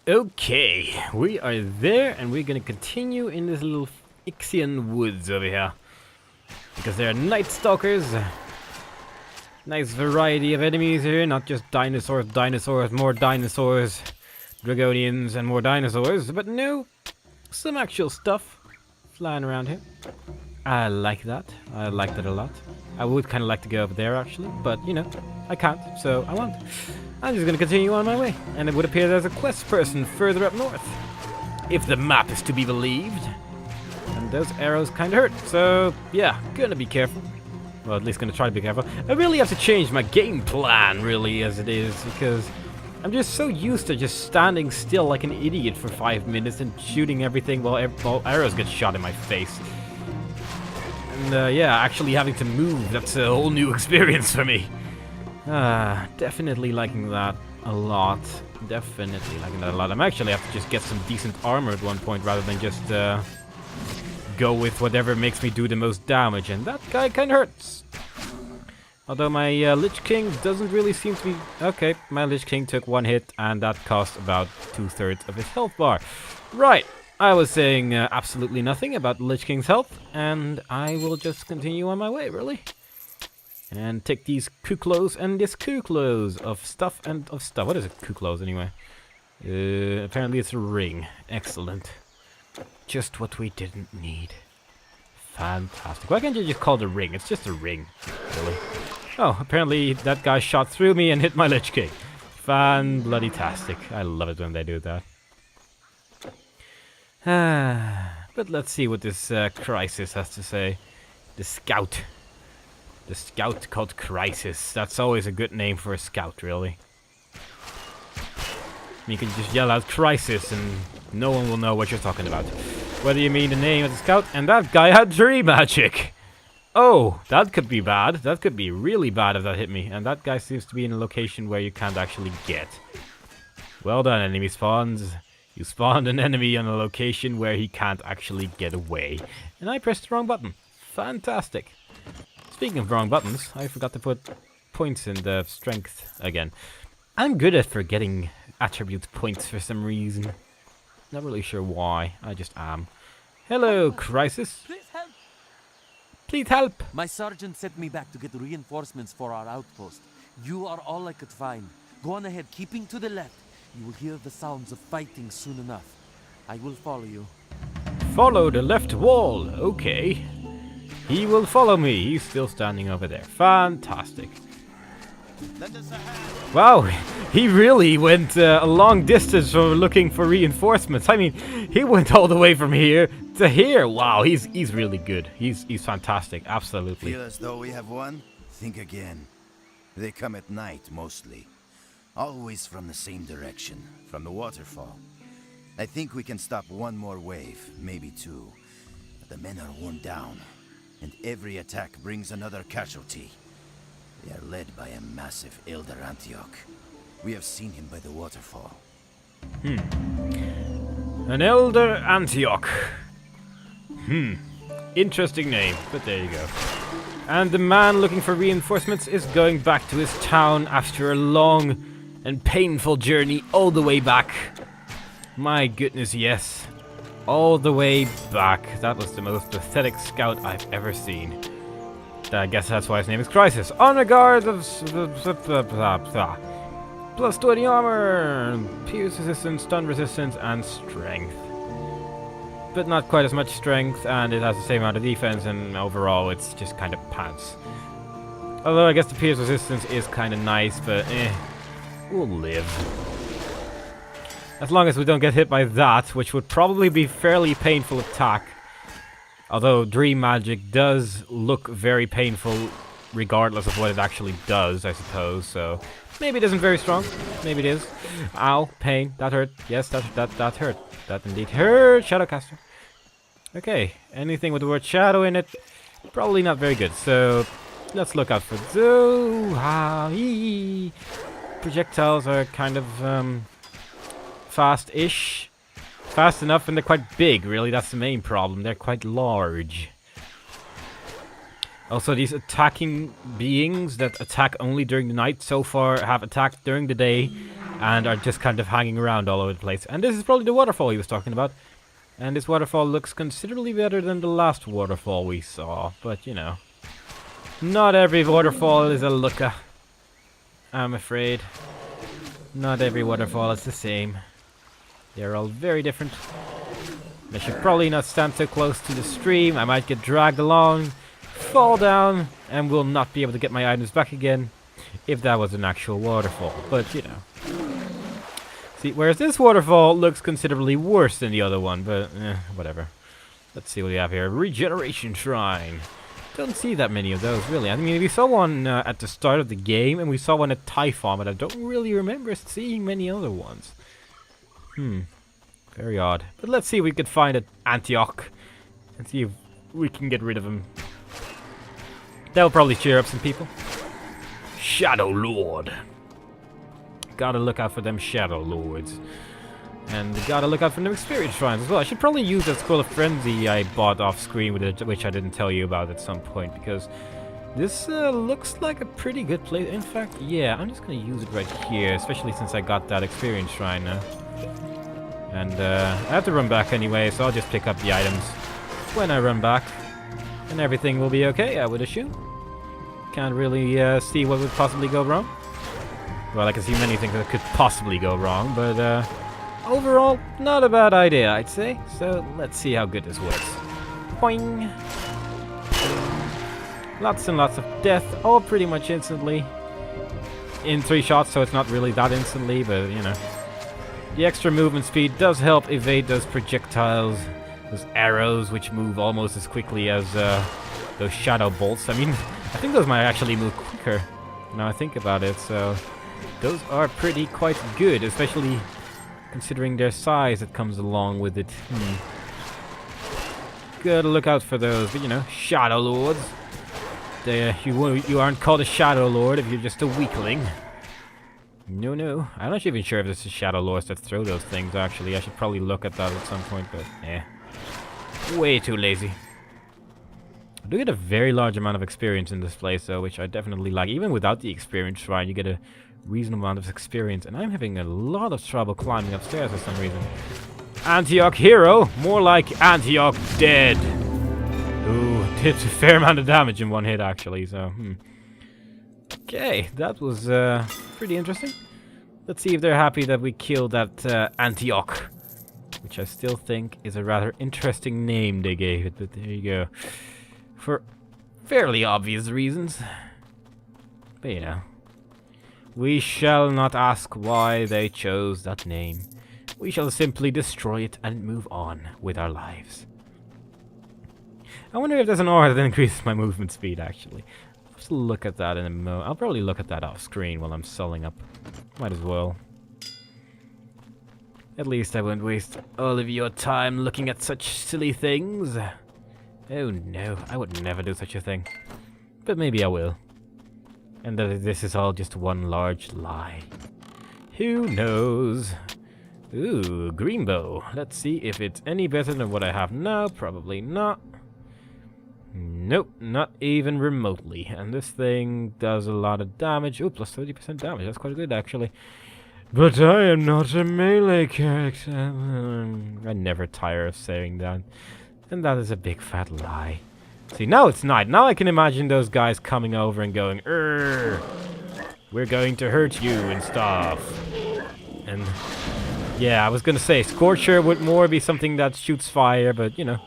Okay, we are there, and we're gonna continue in this little Ixian woods over here. Because there are Night Stalkers. Nice variety of enemies here, not just dinosaurs, more dinosaurs, Dragonians, and more dinosaurs, but no, some actual stuff flying around here. I like that. I like that a lot. I would kind of like to go over there, actually, but, you know, I can't, so I won't. I'm just going to continue on my way, and it would appear there's a quest person further up north. If the map is to be believed. And those arrows kind of hurt, so, yeah, gonna be careful. Well, at least gonna try to be careful. I really have to change my game plan, really, as it is, because I'm just so used to just standing still like an idiot for 5 minutes and shooting everything while arrows get shot in my face. And, yeah, actually having to move, that's a whole new experience for me. Definitely liking that a lot. Definitely liking that a lot. I'm actually have to just get some decent armor at one point rather than just go with whatever makes me do the most damage. And that guy kind of hurts. Although my Lich King doesn't really seem to be... Okay, my Lich King took one hit and that cost about 2/3 of his health bar. Right, I was saying absolutely nothing about the Lich King's health. And I will just continue on my way, really. And take these kuklos and this kuklos of stuff and of stuff. What is a kuklos anyway? Apparently it's a ring. Excellent. Just what we didn't need. Fantastic. Why can't you just call it a ring? It's just a ring. Really. Oh, apparently that guy shot through me and hit my Lich King. Fan-bloody-tastic. I love it when they do that. But let's see what this Crisis has to say. The Scout. The Scout called Crisis. That's always a good name for a Scout, really. You can just yell out Crisis and no one will know what you're talking about. Whether you mean the name of the Scout, and that guy had tree magic! Oh, that could be bad. That could be really bad if that hit me. And that guy seems to be in a location where you can't actually get. Well done, enemy spawns. You spawned an enemy on a location where he can't actually get away. And I pressed the wrong button. Fantastic. Speaking of wrong buttons, I forgot to put points in the strength again. I'm good at forgetting attribute points for some reason. Not really sure why, I just am. Hello, Crisis. Please help! Please help! My sergeant sent me back to get reinforcements for our outpost. You are all I could find. Go on ahead, keeping to the left. You will hear the sounds of fighting soon enough. I will follow you. Follow the left wall, okay. He will follow me. He's still standing over there. Fantastic. Wow, he really went a long distance for looking for reinforcements. I mean, he went all the way from here to here. Wow, he's really good. He's fantastic. Absolutely. Feel as though we have won? Think again. They come at night mostly. Always from the same direction, from the waterfall. I think we can stop one more wave, maybe two. But the men are worn down. And every attack brings another casualty. They are led by a massive Elder Antioch. We have seen him by the waterfall. An Elder Antioch. Interesting name, but there you go. And the man looking for reinforcements is going back to his town after a long and painful journey all the way back. My goodness, yes. All the way back. That was the most pathetic scout I've ever seen. I guess that's why his name is Crisis. Honor guard of plus 20 armor, pierce resistance, stun resistance, and strength. But not quite as much strength, and it has the same amount of defense, and overall it's just kind of pants. Although I guess the pierce resistance is kind of nice, but we'll live. As long as we don't get hit by that, which would probably be fairly painful attack. Although Dream Magic does look very painful regardless of what it actually does, I suppose, so... Maybe it isn't very strong. Maybe it is. Ow, pain. That hurt. Yes, that hurt. That indeed hurt. Shadowcaster. Okay, anything with the word shadow in it, probably not very good, so... Let's look out for those. Projectiles are kind of, fast-ish. Fast enough, and they're quite big, really. That's the main problem. They're quite large. Also, these attacking beings that attack only during the night so far have attacked during the day and are just kind of hanging around all over the place. And this is probably the waterfall he was talking about. And this waterfall looks considerably better than the last waterfall we saw. But, you know, not every waterfall is a looker, I'm afraid. Not every waterfall is the same. They're all very different. I should probably not stand so close to the stream. I might get dragged along, fall down, and will not be able to get my items back again if that was an actual waterfall. But, you know. See, whereas this waterfall looks considerably worse than the other one, but whatever. Let's see what we have here. Regeneration Shrine. Don't see that many of those, really. I mean, we saw one at the start of the game, and we saw one at Typhon, but I don't really remember seeing many other ones. Very odd. But let's see if we could find an Antioch, and see if we can get rid of him. That'll probably cheer up some people. Shadow Lord. Gotta look out for them Shadow Lords. And gotta look out for them Experience Shrines as well. I should probably use that Scroll of Frenzy I bought off screen, with it, which I didn't tell you about at some point, because this looks like a pretty good place. In fact, yeah, I'm just gonna use it right here, especially since I got that Experience Shrine now. And I have to run back anyway, so I'll just pick up the items when I run back. And everything will be okay, I would assume. Can't really see what would possibly go wrong. Well, I can see many things that could possibly go wrong, but overall, not a bad idea, I'd say. So let's see how good this works. Boing! Lots and lots of death, all pretty much instantly. In 3 shots, so it's not really that instantly, but you know. The extra movement speed does help evade those projectiles, those arrows, which move almost as quickly as those shadow bolts. I mean, I think those might actually move quicker now I think about it, so those are pretty quite good, especially considering their size that comes along with it. Gotta look out for those, but you know, Shadow Lords. You aren't called a Shadow Lord if you're just a weakling. No. I'm not even sure if this is Shadow Lords that throw those things, actually. I should probably look at that at some point, but way too lazy. I do get a very large amount of experience in this place, though, which I definitely like. Even without the experience shrine, you get a reasonable amount of experience, and I'm having a lot of trouble climbing upstairs for some reason. Antioch hero, more like Antioch dead. Ooh, did a fair amount of damage in one hit, actually, so, Okay, that was pretty interesting. Let's see if they're happy that we killed that Antioch, which I still think is a rather interesting name they gave it, but there you go. For fairly obvious reasons. But you know, we shall not ask why they chose that name. We shall simply destroy it and move on with our lives. I wonder if there's an aura that increases my movement speed, actually. Let's look at that in a moment. I'll probably look at that off screen while I'm selling up. Might as well. At least I won't waste all of your time looking at such silly things. Oh no, I would never do such a thing. But maybe I will. And that this is all just one large lie. Who knows? Ooh, green bow. Let's see if it's any better than what I have now. Probably not. Nope, not even remotely. And this thing does a lot of damage. Ooh, plus 30% damage. That's quite good, actually. But I am not a melee character. I never tire of saying that. And that is a big fat lie. See, now it's night. Now I can imagine those guys coming over and going, we're going to hurt you and stuff. And yeah, I was gonna say, Scorcher would more be something that shoots fire, but you know,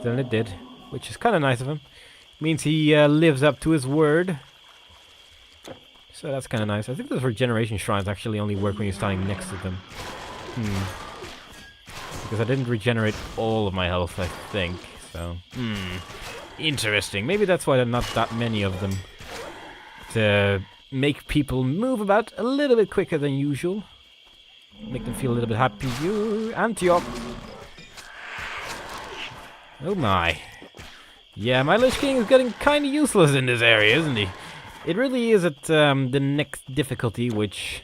then it did. Which is kind of nice of him. Means he lives up to his word. So that's kind of nice. I think those regeneration shrines actually only work when you're standing next to them. Because I didn't regenerate all of my health, I think. So, interesting. Maybe that's why there are not that many of them. To make people move about a little bit quicker than usual. Make them feel a little bit happier. Antioch. Oh my. Yeah, my Lich King is getting kind of useless in this area, isn't he? It really is at the next difficulty, which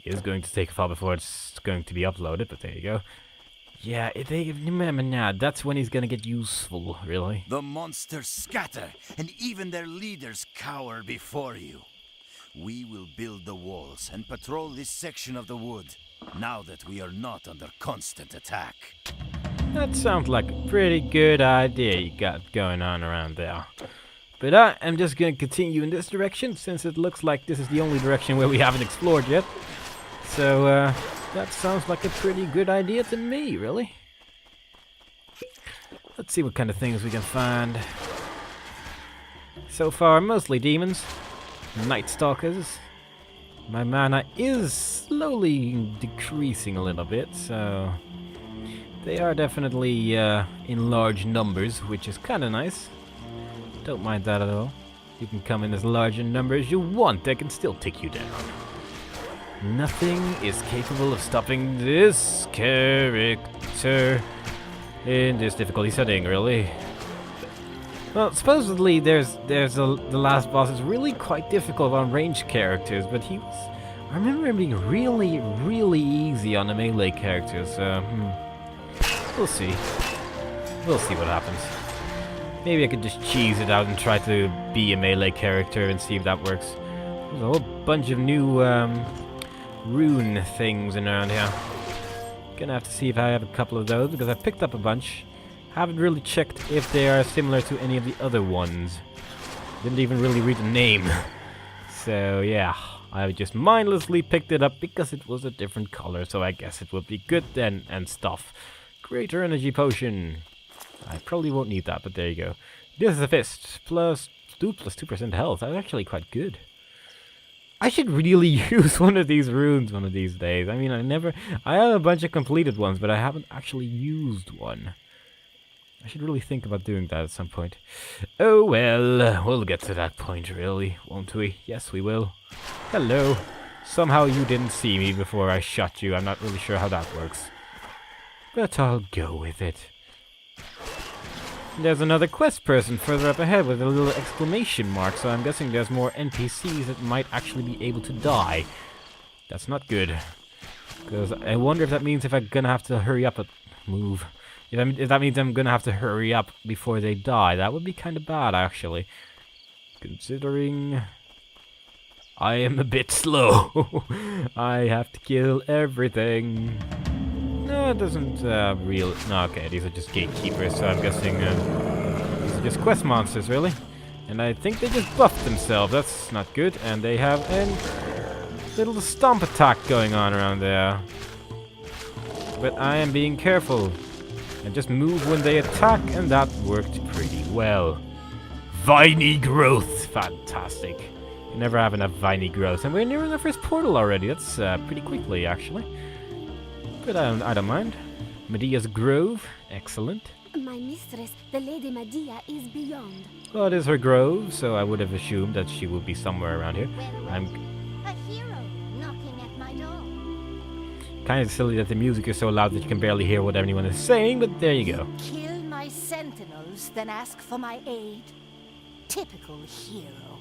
is going to take a while before it's going to be uploaded, but there you go. Yeah, that's when he's gonna get useful, really. The monsters scatter, and even their leaders cower before you. We will build the walls and patrol this section of the wood, now that we are not under constant attack. That sounds like a pretty good idea you got going on around there. But I am just gonna continue in this direction, since it looks like this is the only direction where we haven't explored yet. So, that sounds like a pretty good idea to me, really. Let's see what kind of things we can find. So far, mostly demons. Night Stalkers. My mana is slowly decreasing a little bit, so... They are definitely in large numbers, which is kinda nice. Don't mind that at all. You can come in as large a number as you want, they can still take you down. Nothing is capable of stopping this character in this difficulty setting, really. Well, supposedly the last boss is really quite difficult on ranged characters, but I remember him being really, really easy on the melee characters, so, we'll see. We'll see what happens. Maybe I could just cheese it out and try to be a melee character and see if that works. There's a whole bunch of new rune things around here. Gonna have to see if I have a couple of those, because I picked up a bunch. Haven't really checked if they are similar to any of the other ones. Didn't even really read the name. So yeah, I just mindlessly picked it up because it was a different color, so I guess it would be good then and stuff. Greater energy potion. I probably won't need that, but there you go. This is a fist. Plus 2% health. That's actually quite good. I should really use one of these runes one of these days. I mean, I have a bunch of completed ones, but I haven't actually used one. I should really think about doing that at some point. Oh well, we'll get to that point really, won't we? Yes, we will. Hello. Somehow you didn't see me before I shot you. I'm not really sure how that works. But I'll go with it. There's another quest person further up ahead with a little exclamation mark, so I'm guessing there's more NPCs that might actually be able to die. That's not good. Because I wonder if that means if I'm gonna have to hurry up and move. If that means I'm gonna have to hurry up before they die. That would be kind of bad, actually. Considering I am a bit slow. I have to kill everything. No, it doesn't no, okay, these are just gatekeepers, so I'm guessing these are just quest monsters, really. And I think they just buffed themselves, that's not good. And they have a little stomp attack going on around there. But I am being careful. And just move when they attack, and that worked pretty well. Viney growth, fantastic. You never have enough viney growth, and we're nearing our first portal already. That's pretty quickly, actually. But I don't mind. Medea's Grove, excellent. My mistress, the Lady Medea, is beyond. Well, it is her grove, so I would have assumed that she would be somewhere around here. A hero knocking at my door. Kind of silly that the music is so loud that you can barely hear what anyone is saying, but there you go. Kill my sentinels, then ask for my aid. Typical hero.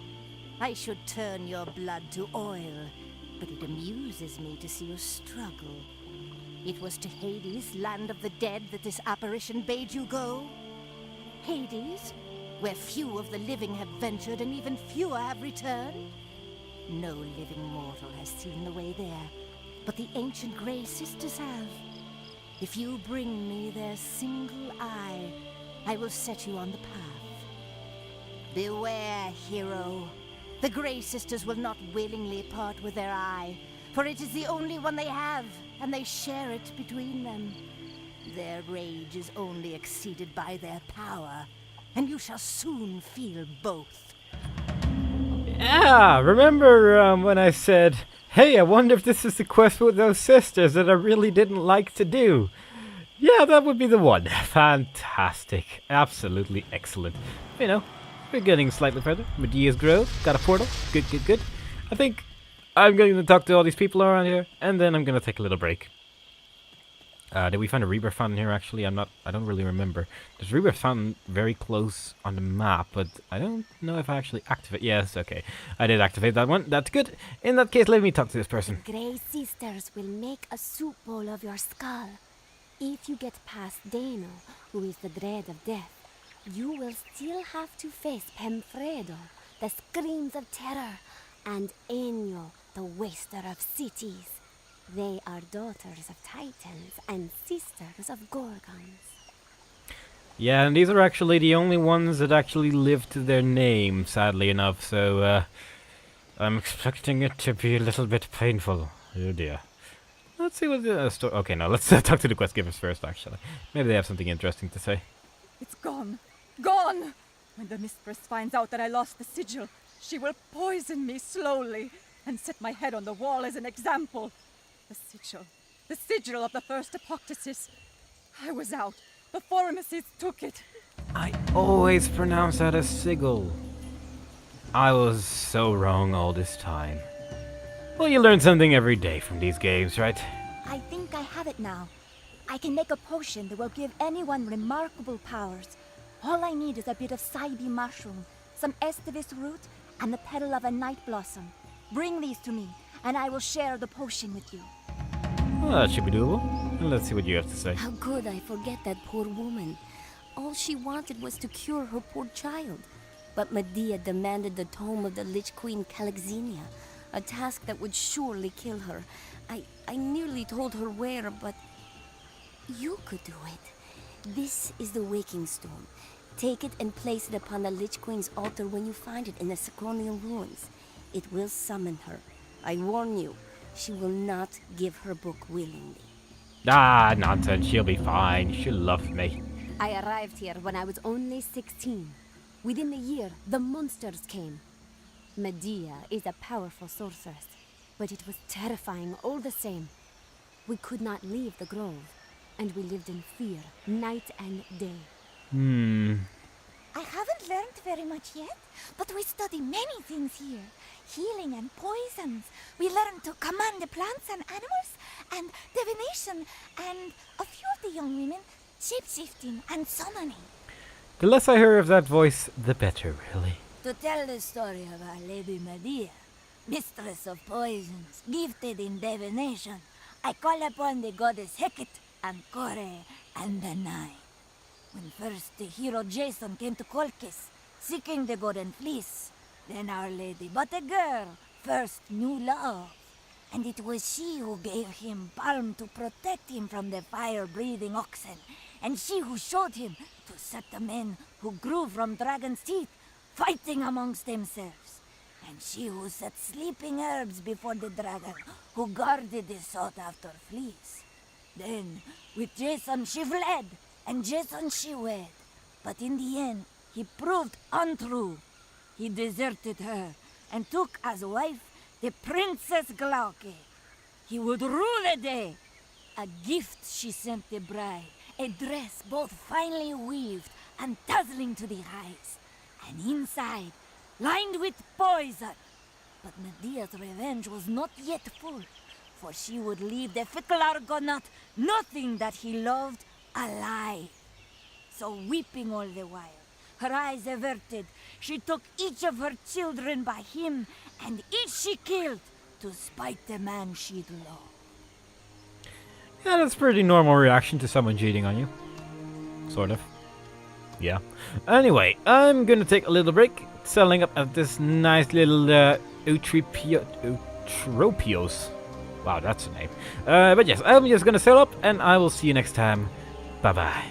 I should turn your blood to oil, but it amuses me to see you struggle. It was to Hades, land of the dead, that this apparition bade you go? Hades, where few of the living have ventured and even fewer have returned? No living mortal has seen the way there, but the ancient Grey Sisters have. If you bring me their single eye, I will set you on the path. Beware, hero. The Grey Sisters will not willingly part with their eye, for it is the only one they have, and they share it between them. Their rage is only exceeded by their power, and you shall soon feel both. Yeah, remember when I said, hey, I wonder if this is the quest with those sisters that I really didn't like to do? Yeah, that would be the one. Fantastic. Absolutely excellent. You know, we're getting slightly further. Medea's Grove, got a portal. Good, good, good. I think I'm going to talk to all these people around here, and then I'm going to take a little break. Did we find a rebirth fountain here, actually? I don't really remember. There's a rebirth fountain very close on the map, but I don't know if I actually activate. Yes, okay. I did activate that one. That's good. In that case, let me talk to this person. Grey Sisters will make a soup bowl of your skull. If you get past Dano, who is the dread of death, you will still have to face Pemfredo, the screams of terror, and Enyo, the waster of cities. They are daughters of titans and sisters of gorgons. Yeah, and these are actually the only ones that actually live to their name, sadly enough, so I'm expecting it to be a little bit painful. Oh dear. Let's see what the story... Okay, no, let's talk to the quest givers first, actually. Maybe they have something interesting to say. It's gone. Gone! When the mistress finds out that I lost the sigil, she will poison me slowly and set my head on the wall as an example. The sigil. The sigil of the first apoctasis. I was out. The pharmacists took it. I always pronounce that as sigil. I was so wrong all this time. Well, you learn something every day from these games, right? I think I have it now. I can make a potion that will give anyone remarkable powers. All I need is a bit of Saibi mushroom, some Estivis root, and the petal of a night blossom. Bring these to me, and I will share the potion with you. Well, that should be doable. Let's see what you have to say. How could I forget that poor woman? All she wanted was to cure her poor child. But Medea demanded the tome of the Lich Queen Calixenia, a task that would surely kill her. I nearly told her where, but you could do it. This is the Waking Stone. Take it and place it upon the Lich Queen's altar when you find it in the Sacronian ruins. It will summon her. I warn you, she will not give her book willingly. Ah, nonsense. She'll be fine. She loves me. I arrived here when I was only 16. Within the year, the monsters came. Medea is a powerful sorceress, but it was terrifying all the same. We could not leave the grove, and we lived in fear, night and day. I haven't learned very much yet, but we study many things here. Healing and poisons. We learn to command the plants and animals, and divination, and a few of the young women, shape-shifting and summoning. The less I hear of that voice, the better, really. To tell the story of Our Lady Medea, mistress of poisons, gifted in divination, I call upon the goddess Hecate and Kore and the Nine. When first the hero Jason came to Colchis, seeking the Golden Fleece, then Our Lady, but a girl, first knew love. And it was she who gave him balm to protect him from the fire-breathing oxen, and she who showed him to set the men who grew from dragon's teeth, fighting amongst themselves, and she who set sleeping herbs before the dragon, who guarded the sought-after fleece. Then, with Jason she fled, and Jason she wed, but in the end, he proved untrue. He deserted her, and took as wife the Princess Glauke. He would rue the day. A gift she sent the bride, a dress both finely weaved and dazzling to the eyes, and inside, lined with poison. But Medea's revenge was not yet full, for she would leave the fickle Argonaut nothing that he loved alive. So weeping all the while, her eyes averted, she took each of her children by him, and each she killed to spite the man she'd loved. Yeah, that's a pretty normal reaction to someone cheating on you. Sort of. Yeah. Anyway, I'm gonna take a little break, selling up at this nice little Eutropios. Wow, that's a name. But yes, I'm just gonna sell up, and I will see you next time. Bye-bye.